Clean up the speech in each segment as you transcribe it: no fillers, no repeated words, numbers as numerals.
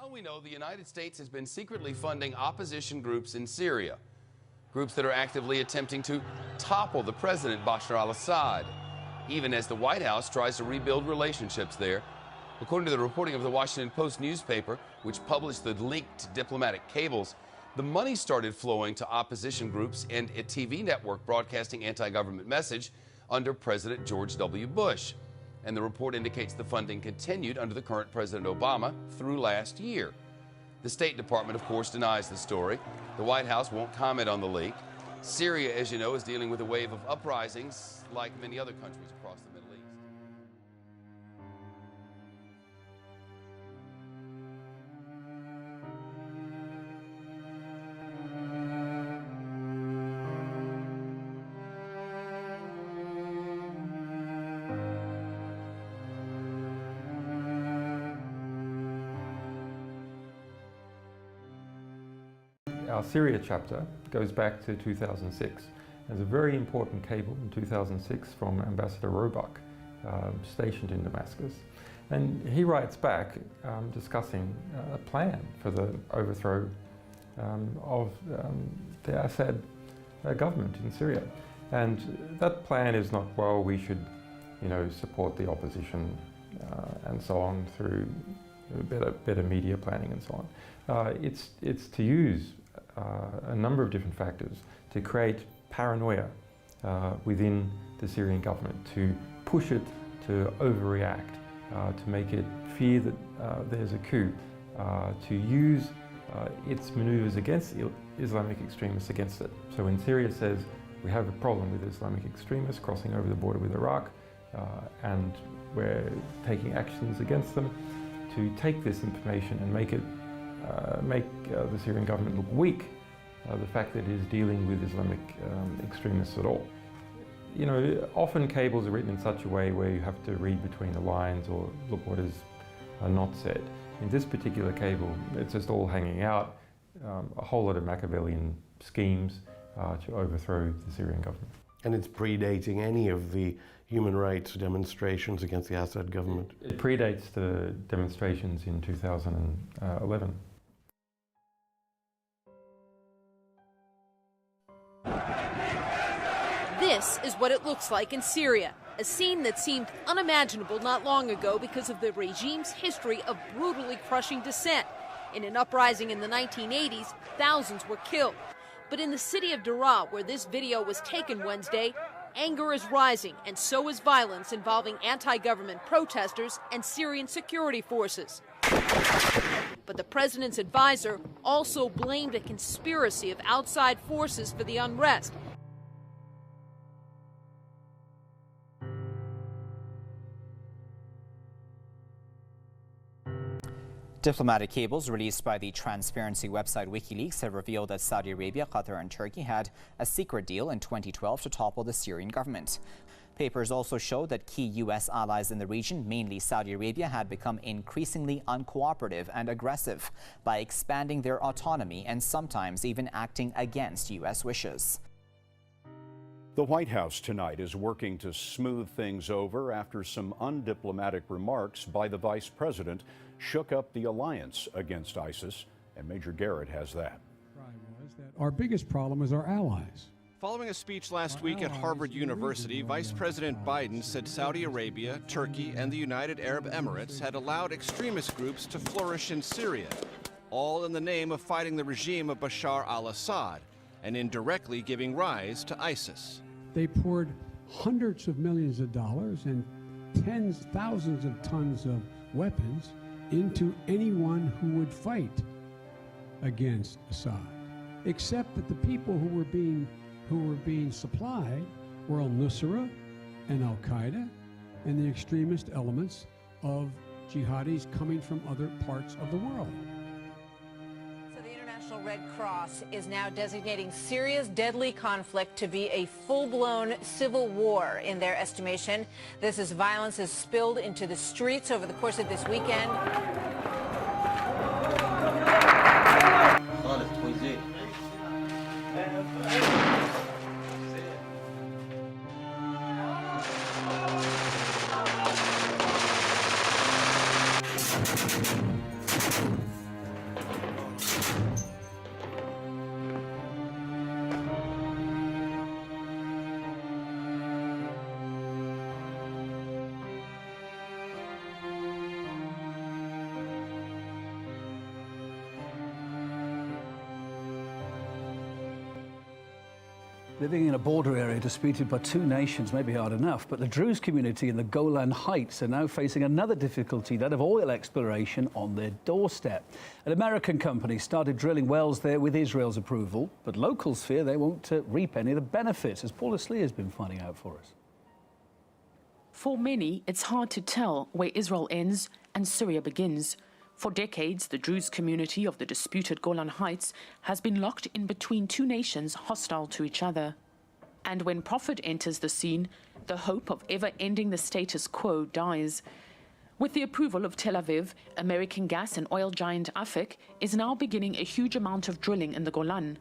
Now we know the United States has been secretly funding opposition groups in Syria, groups that are actively attempting to topple the president Bashar al-Assad, even as the White House tries to rebuild relationships there. According to the reporting of the Washington Post newspaper, which published the leaked diplomatic cables, the money started flowing to opposition groups and a TV network broadcasting anti-government message under President George W. Bush. And the report indicates the funding continued under the current President Obama through last year. The State Department, of course, denies the story. The White House won't comment on the leak. Syria, as you know, is dealing with a wave of uprisings like many other countries across the Middle East. Our Syria chapter goes back to 2006. There's a very important cable in 2006 from Ambassador Roebuck, stationed in Damascus. And he writes back discussing a plan for the overthrow of the Assad government in Syria. And that plan is not, well, we should, support the opposition and so on through better media planning and so on. It's to use a number of different factors to create paranoia within the Syrian government, to push it to overreact, to make it fear that there's a coup, to use its maneuvers against Islamic extremists against it. So when Syria says we have a problem with Islamic extremists crossing over the border with Iraq and we're taking actions against them, to take this information and make the Syrian government look weak, the fact that it is dealing with Islamic extremists at all. Often cables are written in such a way where you have to read between the lines or look what is not said. In this particular cable, it's just all hanging out, a whole lot of Machiavellian schemes to overthrow the Syrian government. And it's predating any of the human rights demonstrations against the Assad government? It predates the demonstrations in 2011. This is what it looks like in Syria, a scene that seemed unimaginable not long ago because of the regime's history of brutally crushing dissent. In an uprising in the 1980s, thousands were killed. But in the city of Daraa, where this video was taken Wednesday, anger is rising, and so is violence involving anti-government protesters and Syrian security forces. But the president's advisor also blamed a conspiracy of outside forces for the unrest. Diplomatic cables released by the transparency website Wikileaks have revealed that Saudi Arabia, Qatar and Turkey had a secret deal in 2012 to topple the Syrian government. Papers also showed that key U.S. allies in the region, mainly Saudi Arabia, had become increasingly uncooperative and aggressive by expanding their autonomy and sometimes even acting against U.S. wishes. The White House tonight is working to smooth things over after some undiplomatic remarks by the vice president shook up the alliance against ISIS, and Major Garrett has that. Our biggest problem is our allies. Following a speech last week at Harvard University, Vice President Biden said Saudi Arabia, Turkey, and the United Arab Emirates had allowed extremist groups to flourish in Syria, all in the name of fighting the regime of Bashar al-Assad and indirectly giving rise to ISIS. They poured hundreds of millions of dollars and thousands of tons of weapons into anyone who would fight against Assad, except that the people who were being supplied were al-Nusra and al-Qaeda and the extremist elements of jihadis coming from other parts of the world. So the International Red Cross is now designating Syria's deadly conflict to be a full-blown civil war in their estimation. This as violence has spilled into the streets over the course of this weekend. Living in a border area disputed by two nations may be hard enough, but the Druze community in the Golan Heights are now facing another difficulty, that of oil exploration on their doorstep. An American company started drilling wells there with Israel's approval, but locals fear they won't reap any of the benefits, as Paula Slee has been finding out for us. For many, it's hard to tell where Israel ends and Syria begins. For decades, the Druze community of the disputed Golan Heights has been locked in between two nations hostile to each other. And when profit enters the scene, the hope of ever ending the status quo dies. With the approval of Tel Aviv, American gas and oil giant Afek is now beginning a huge amount of drilling in the Golan.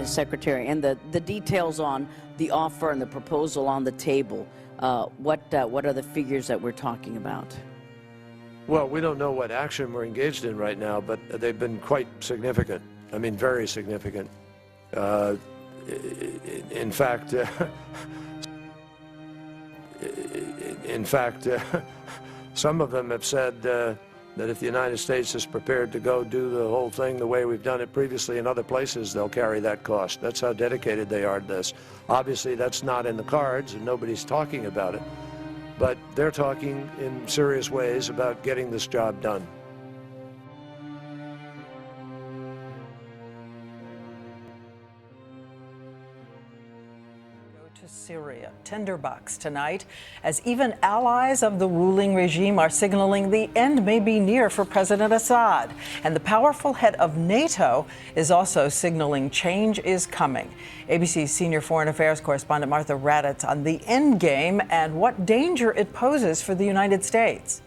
Secretary, and the details on the offer and the proposal on the table, what are the figures that we're talking about? Well, we don't know what action we're engaged in right now, but they've been quite significant. I mean, very significant. In fact, some of them have said that if the United States is prepared to go do the whole thing the way we've done it previously in other places, they'll carry that cost. That's how dedicated they are to this. Obviously, that's not in the cards, and nobody's talking about it. But they're talking in serious ways about getting this job done. Syria. Tinderbox tonight, as even allies of the ruling regime are signaling the end may be near for President Assad. And the powerful head of NATO is also signaling change is coming. ABC's senior foreign affairs correspondent Martha Raddatz on the end game and what danger it poses for the United States.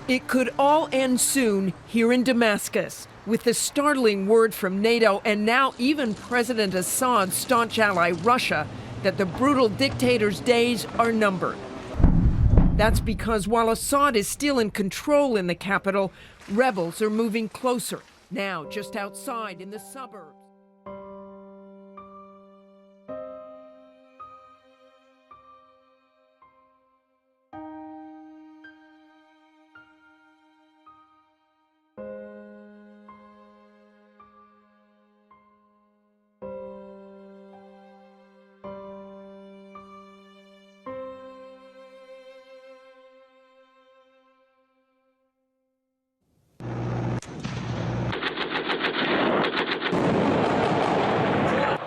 It could all end soon here in Damascus, with the startling word from NATO and now even President Assad's staunch ally Russia that the brutal dictator's days are numbered. That's because while Assad is still in control in the capital, rebels are moving closer, now just outside in the suburbs.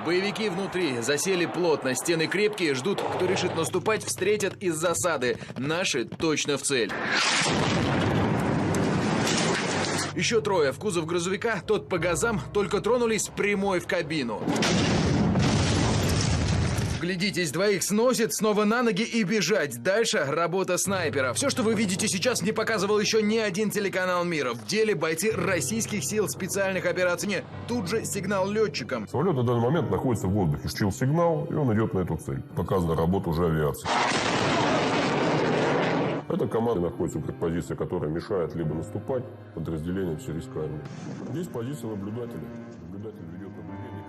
Боевики внутри засели плотно, стены крепкие, ждут, кто решит наступать, встретят из засады. Наши точно в цель. Еще трое в кузов грузовика, тот по газам, только тронулись прямой в кабину. Глядитесь, двоих сносит, снова на ноги и бежать. Дальше работа снайпера. Все, что вы видите сейчас, не показывал еще ни один телеканал мира. В деле бойцы российских сил специальных операций. Нет, тут же сигнал летчикам. Самолет на данный момент находится в воздухе. Счил сигнал, и он идет на эту цель. Показана работа уже авиации. Эта команда находится в позиции, которая мешает либо наступать подразделениям сирийской армии. Здесь позиция наблюдателя. Наблюдатель ведет наблюдение.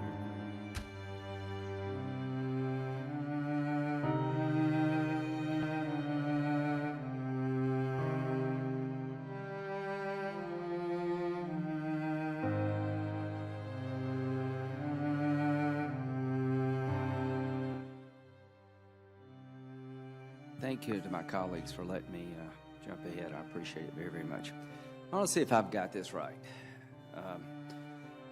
Thank you to my colleagues for letting me jump ahead. I appreciate it very, very much. I want to see if I've got this right.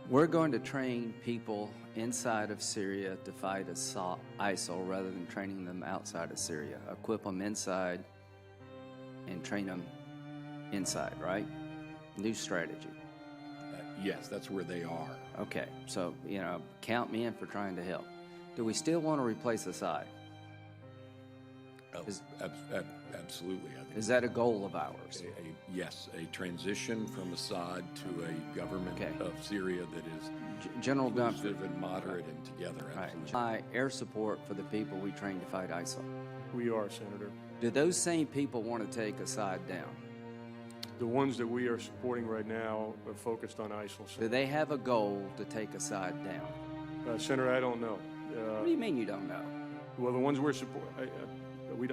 We're going to train people inside of Syria to fight ISIL rather than training them outside of Syria. Equip them inside and train them inside, right? New strategy. Yes, that's where they are. Okay, so, you know, count me in for trying to help. Do we still want to replace Assad? Absolutely. I think is that a goal of ours? Yes, a transition from Assad to a government of Syria that is General inclusive and moderate and together. Right. Air support for the people we train to fight ISIL. We are, Senator. Do those same people want to take Assad down? The ones that we are supporting right now are focused on ISIL. Do they have a goal to take Assad down? Senator, I don't know. What do you mean you don't know? Well, the ones we're supporting,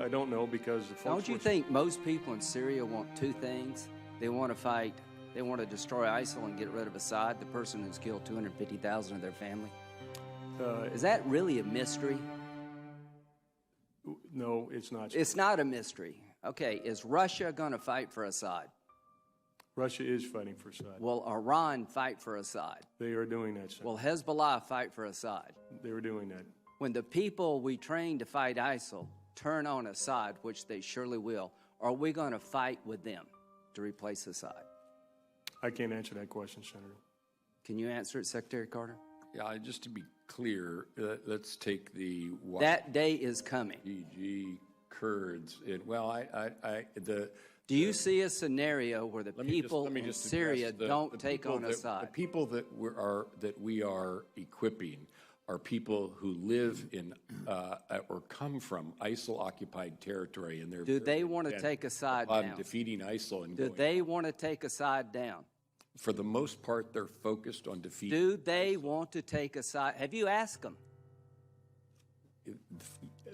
I don't know because the folks. Don't you think most people in Syria want two things? They want to fight, they want to destroy ISIL and get rid of Assad, the person who's killed 250,000 of their family? Is that really a mystery? No, it's not. It's not a mystery. Okay, is Russia going to fight for Assad? Russia is fighting for Assad. Will Iran fight for Assad? They are doing that, Senator. Will Hezbollah fight for Assad? They are doing that. When the people we train to fight ISIL turn on Assad, which they surely will, are we going to fight with them to replace Assad? I can't answer that question, Senator. Can you answer it, Secretary Carter? Yeah, just to be clear, let's take the... That day is coming. PG Kurds. Do you see a scenario where the people in Syria don't take on Assad? The people that we are equipping are people who live in or come from ISIL-occupied territory, and they're. Do they want to take Assad down? Defeating ISIL and. Do they want to take Assad down? For the most part, they're focused on defeating. Do they want to take Assad? Have you asked them?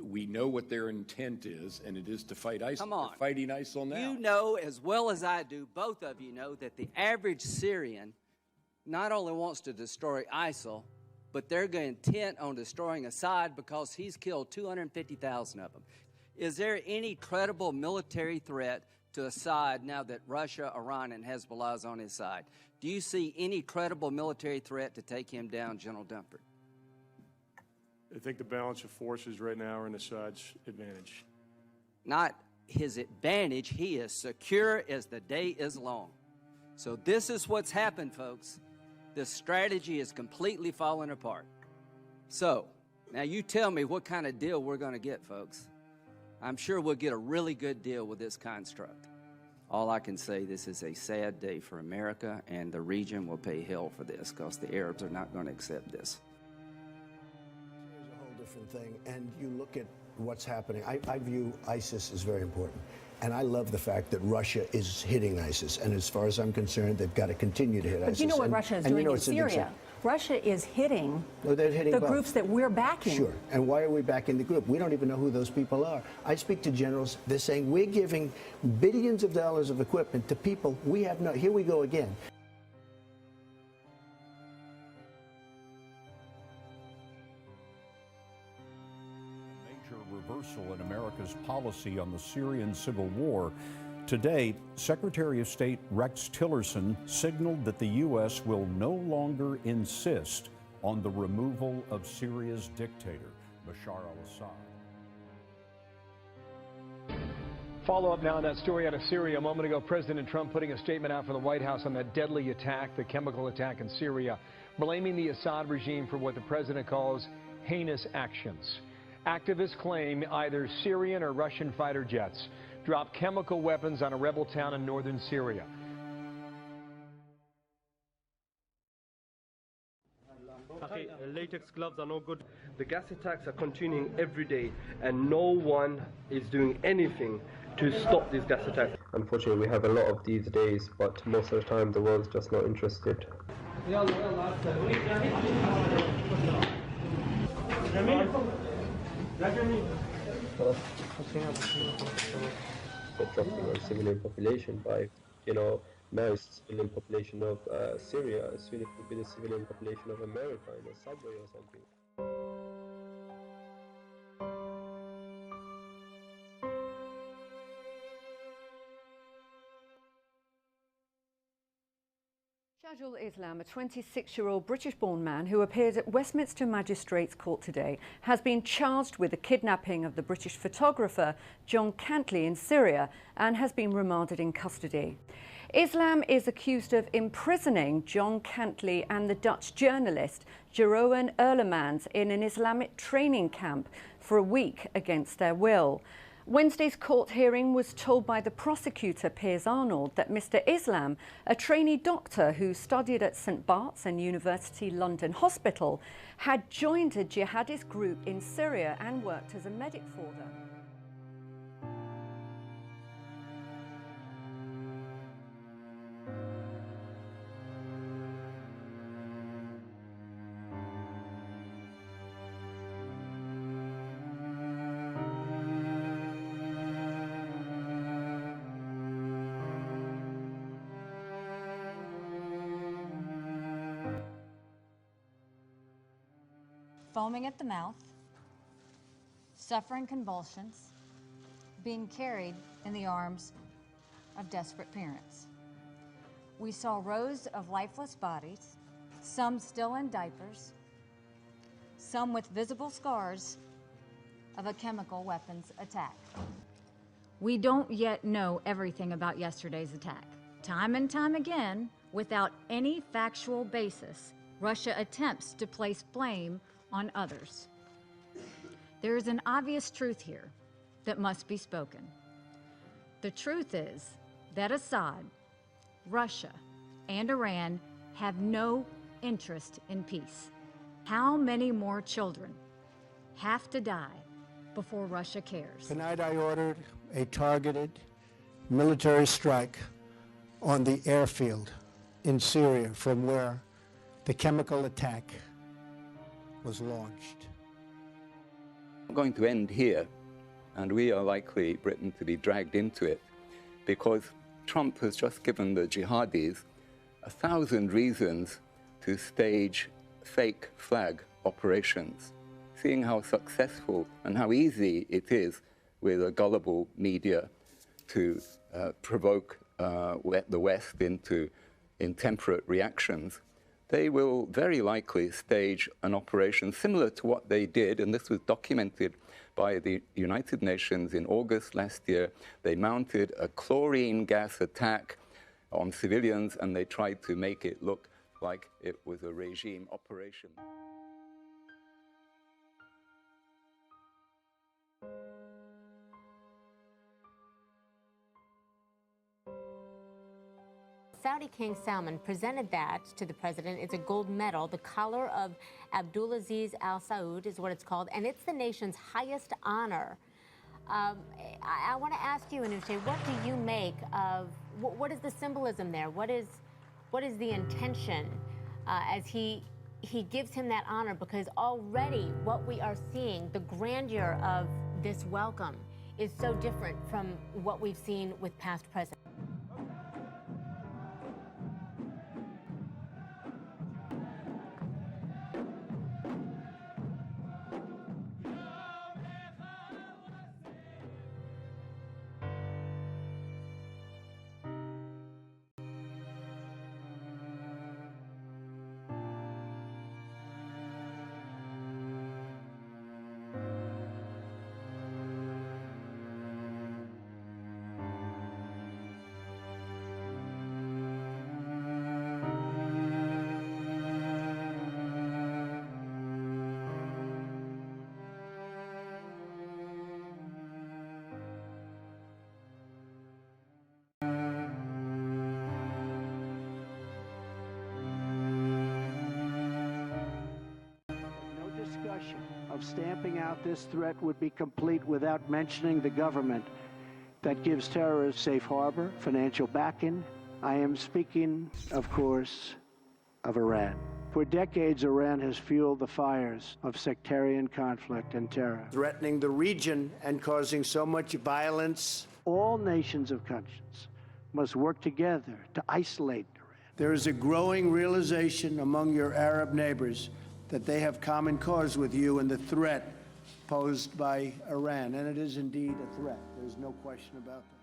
We know what their intent is, and it is to fight ISIL. Come on. They're fighting ISIL now. You know as well as I do, both of you know, that the average Syrian not only wants to destroy ISIL, but they're intent on destroying Assad because he's killed 250,000 of them. Is there any credible military threat to Assad now that Russia, Iran, and Hezbollah is on his side? Do you see any credible military threat to take him down, General Dunford? I think the balance of forces right now are in Assad's advantage. Not his advantage. He is secure as the day is long. So this is what's happened, folks. This strategy is completely falling apart. So, now you tell me what kind of deal we're going to get, folks. I'm sure we'll get a really good deal with this construct. All I can say, this is a sad day for America, and the region will pay hell for this because the Arabs are not going to accept this. It's a whole different thing, and you look at what's happening. I view ISIS as very important. And I love the fact that Russia is hitting ISIS. And as far as I'm concerned, they've got to continue to hit ISIS. But you know what Russia is doing in Syria? Russia is hitting, the groups that we're backing. Sure. And why are we backing the group? We don't even know who those people are. I speak to generals. They're saying we're giving billions of dollars of equipment to people we have no. Here we go again. Reversal in America's policy on the Syrian Civil War. Today, Secretary of State Rex Tillerson signaled that the U.S. will no longer insist on the removal of Syria's dictator, Bashar al-Assad. Follow up now on that story out of Syria. A moment ago, President Trump putting a statement out from the White House on that deadly attack, the chemical attack in Syria, blaming the Assad regime for what the president calls heinous actions. Activists claim either Syrian or Russian fighter jets dropped chemical weapons on a rebel town in northern Syria. Okay, latex gloves are no good. The gas attacks are continuing every day, and no one is doing anything to stop these gas attacks. Unfortunately, we have a lot of these days, but most of the time the world's just not interested. The dropping on civilian population by, now it's civilian population of Syria. Soon it could be the civilian population of America in a subway or something. Shajul Islam, a 26-year-old British-born man who appeared at Westminster Magistrates Court today, has been charged with the kidnapping of the British photographer John Cantley in Syria and has been remanded in custody. Islam is accused of imprisoning John Cantley and the Dutch journalist Jeroen Erlemans in an Islamic training camp for a week against their will. Wednesday's court hearing was told by the prosecutor, Piers Arnold, that Mr. Islam, a trainee doctor who studied at St Bart's and University London Hospital, had joined a jihadist group in Syria and worked as a medic for them. Foaming at the mouth, suffering convulsions, being carried in the arms of desperate parents. We saw rows of lifeless bodies, some still in diapers, some with visible scars of a chemical weapons attack. We don't yet know everything about yesterday's attack. Time and time again, without any factual basis, Russia attempts to place blame on others. There is an obvious truth here that must be spoken. The truth is that Assad, Russia, and Iran have no interest in peace. How many more children have to die before Russia cares? Tonight I ordered a targeted military strike on the airfield in Syria from where the chemical attack was launched. It's going to end here, and we are likely, Britain, to be dragged into it, because Trump has just given the jihadis 1,000 reasons to stage fake flag operations, seeing how successful and how easy it is with a gullible media to provoke the West into intemperate reactions. They will very likely stage an operation similar to what they did, and this was documented by the United Nations in August last year. They mounted a chlorine gas attack on civilians, and they tried to make it look like it was a regime operation. Saudi King Salmon presented that to the president. It's a gold medal. The collar of Abdulaziz Al Saud is what it's called, and it's the nation's highest honor. I want to ask you, Anushe, what do you make of, what is the symbolism there? What is the intention as he gives him that honor? Because already what we are seeing, the grandeur of this welcome, is so different from what we've seen with past presidents. Of stamping out this threat would be complete without mentioning the government that gives terrorists safe harbor, financial backing. I am speaking, of course, of Iran. For decades, Iran has fueled the fires of sectarian conflict and terror, threatening the region and causing so much violence. All nations of conscience must work together to isolate Iran. There is a growing realization among your Arab neighbors that they have common cause with you in the threat posed by Iran, and it is indeed a threat. There's no question about that.